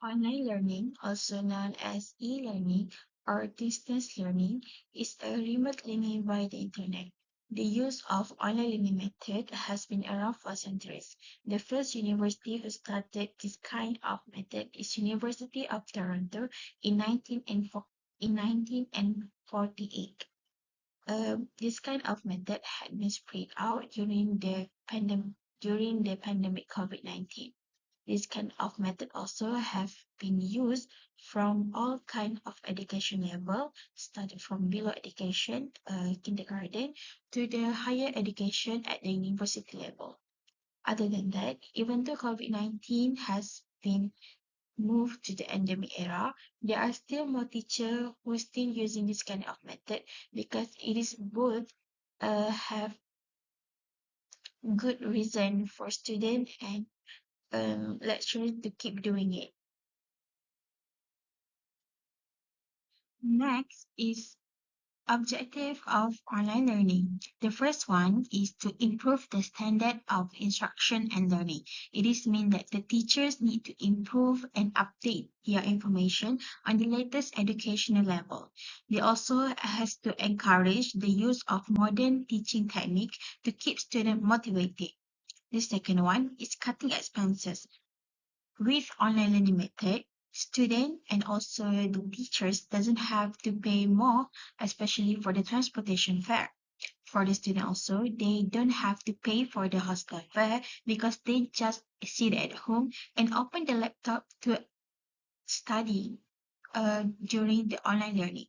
Online learning, also known as e-learning or distance learning, is a remote learning via the internet. The use of online learning method has been around for centuries. The first university who started this kind of method is University of Toronto in 1948. This kind of method had been spread out during the pandemic COVID-19. This kind of method also have been used from all kind of education level, starting from below education, kindergarten, to the higher education at the university level. Other than that, even though COVID-19 has been moved to the endemic era, there are still more teachers who are still using this kind of method because it is both have good reason for student and lecturers to keep doing it. Next is objective of online learning. The first one is to improve the standard of instruction and learning. It is mean that the teachers need to improve and update their information on the latest educational level. They also has to encourage the use of modern teaching technique to keep students motivated. The second one is cutting expenses. With online learning method, student and also the teachers doesn't have to pay more, especially for the transportation fare. For the student also, they don't have to pay for the hostel fare because they just sit at home and open the laptop to study during the online learning.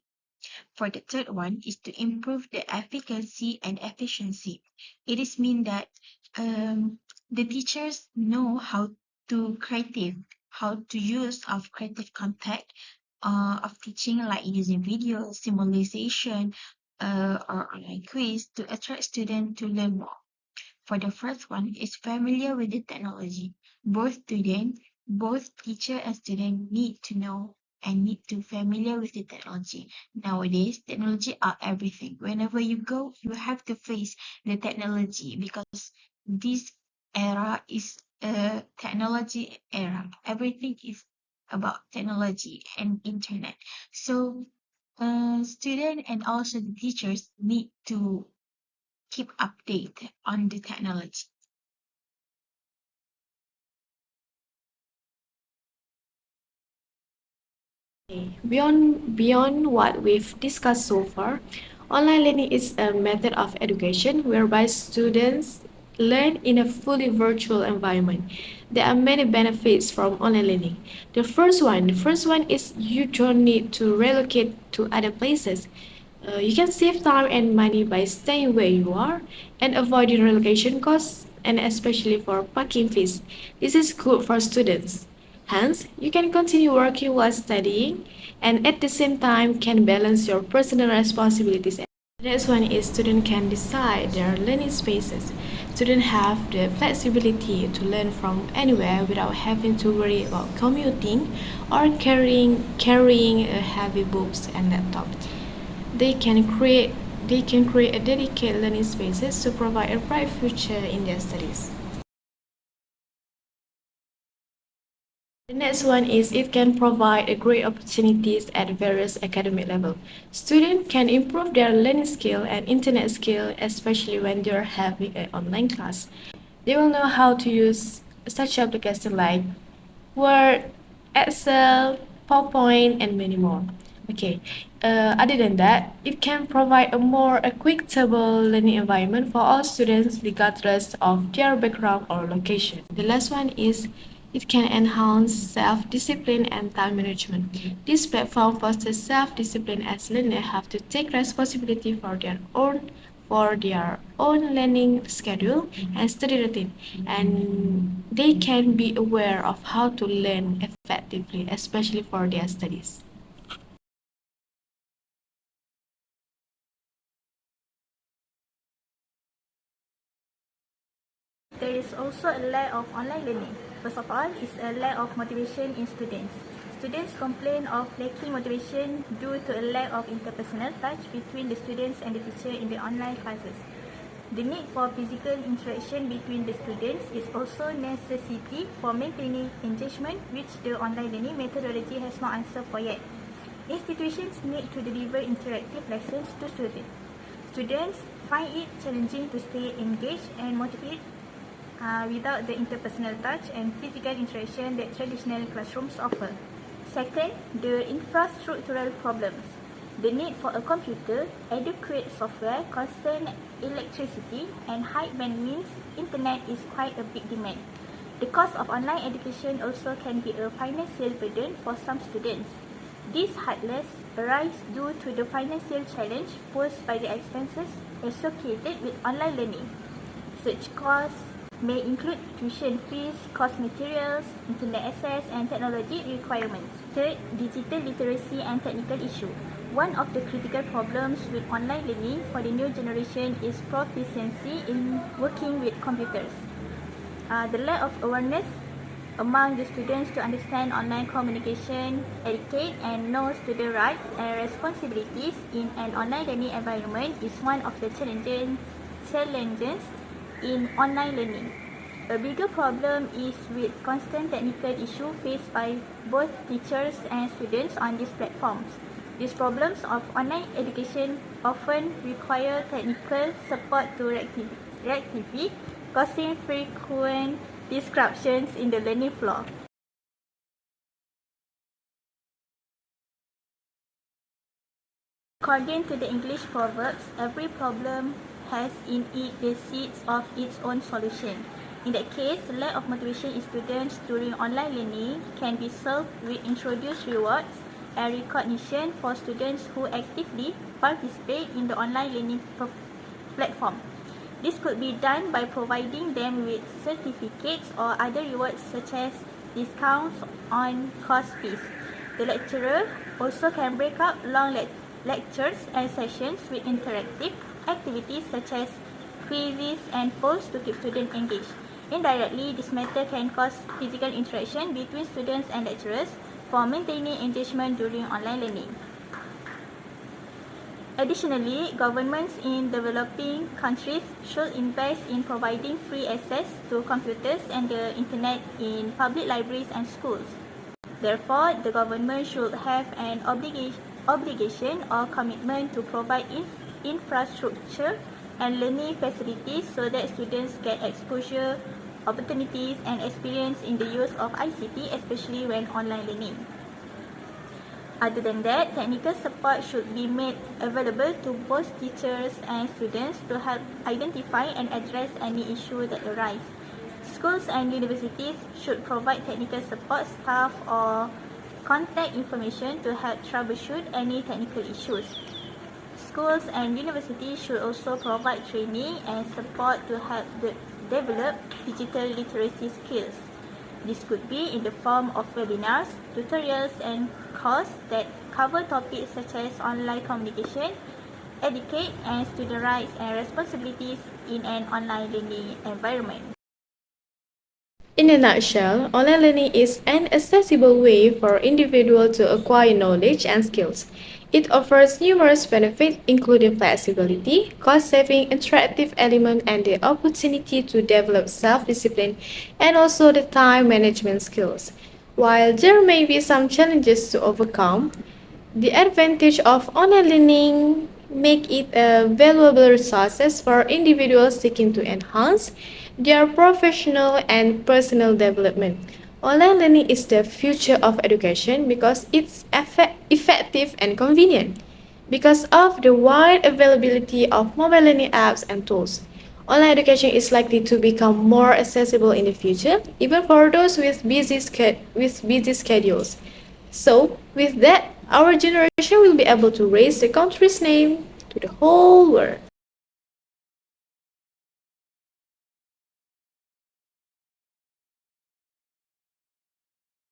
For the third one is to improve the efficacy and efficiency. It is mean that the teachers know how to use of creative content of teaching like using video, simulation, or online quiz to attract students to learn more. For the first one is familiar with the technology. Both teacher and student need to know and need to familiar with the technology. Nowadays, technology are everything. Whenever you go, you have to face the technology because this era is a technology era. Everything is about technology and internet. So, student and also the teachers need to keep update on the technology. Beyond what we've discussed so far, online learning is a method of education whereby students learn in a fully virtual environment. There are many benefits from online learning. The first one is you don't need to relocate to other places. You can save time and money by staying where you are and avoiding relocation costs and especially for parking fees. This is good for students. Hence, you can continue working while studying and at the same time can balance your personal responsibilities. The next one is students can decide their learning spaces. Students have the flexibility to learn from anywhere without having to worry about commuting or carrying heavy books and laptops. They can create they can create a dedicated learning spaces to provide a bright future in their studies. The next one is it can provide a great opportunities at various academic level. Students can improve their learning skill and internet skill, especially when they are having an online class. They will know how to use such applications like Word, Excel, PowerPoint, and many more. Okay. Other than that, it can provide a more equitable learning environment for all students regardless of their background or location. The last one is it can enhance self-discipline and time management. This platform fosters self-discipline as learners have to take responsibility for their own learning schedule and study routine, and they can be aware of how to learn effectively, especially for their studies. There is also a lack of online learning. First of all, is a lack of motivation in students. Students complain of lacking motivation due to a lack of interpersonal touch between the students and the teacher in the online classes. The need for physical interaction between the students is also necessity for maintaining engagement, which the online learning methodology has no answer for yet. Institutions need to deliver interactive lessons to students. Students find it challenging to stay engaged and motivated without the interpersonal touch and physical interaction that traditional classrooms offer. Second, the infrastructural problems. The need for a computer, adequate software, constant electricity, and high bandwidth internet is quite a big demand. The cost of online education also can be a financial burden for some students. These hardness arise due to the financial challenge posed by the expenses associated with online learning. Such costs may include tuition fees, course materials, internet access, and technology requirements. Third, digital literacy and technical issue. One of the critical problems with online learning for the new generation is proficiency in working with computers. The lack of awareness among the students to understand online communication, etiquette, and know student rights and responsibilities in an online learning environment is one of the challenges in online learning. A bigger problem is with constant technical issues faced by both teachers and students on these platforms. These problems of online education often require technical support to rectify, causing frequent disruptions in the learning flow. According to the English proverbs, every problem has in it the seeds of its own solution. In that case, the lack of motivation in students during online learning can be solved with introduced rewards and recognition for students who actively participate in the online learning platform. This could be done by providing them with certificates or other rewards such as discounts on course fees. The lecturer also can break up long lectures and sessions with interactive activities such as quizzes and polls to keep students engaged. Indirectly, this method can cause physical interaction between students and lecturers for maintaining engagement during online learning. Additionally, governments in developing countries should invest in providing free access to computers and the internet in public libraries and schools. Therefore, the government should have an obligation or commitment to provide infrastructure and learning facilities so that students get exposure, opportunities, and experience in the use of ICT, especially when online learning. Other than that, technical support should be made available to both teachers and students to help identify and address any issue that arise. Schools and universities should provide technical support staff or contact information to help troubleshoot any technical issues. Schools and universities should also provide training and support to help develop digital literacy skills. This could be in the form of webinars, tutorials, and courses that cover topics such as online communication, etiquette, and student rights and responsibilities in an online learning environment. In a nutshell, online learning is an accessible way for individuals to acquire knowledge and skills. It offers numerous benefits including flexibility, cost-saving, interactive element, and the opportunity to develop self-discipline and also the time management skills. While there may be some challenges to overcome, the advantage of online learning make it a valuable resource for individuals seeking to enhance their professional and personal development. Online learning is the future of education because it's effective and convenient. Because of the wide availability of mobile learning apps and tools, online education is likely to become more accessible in the future, even for those with busy schedules. So, with that, our generation will be able to raise the country's name to the whole world.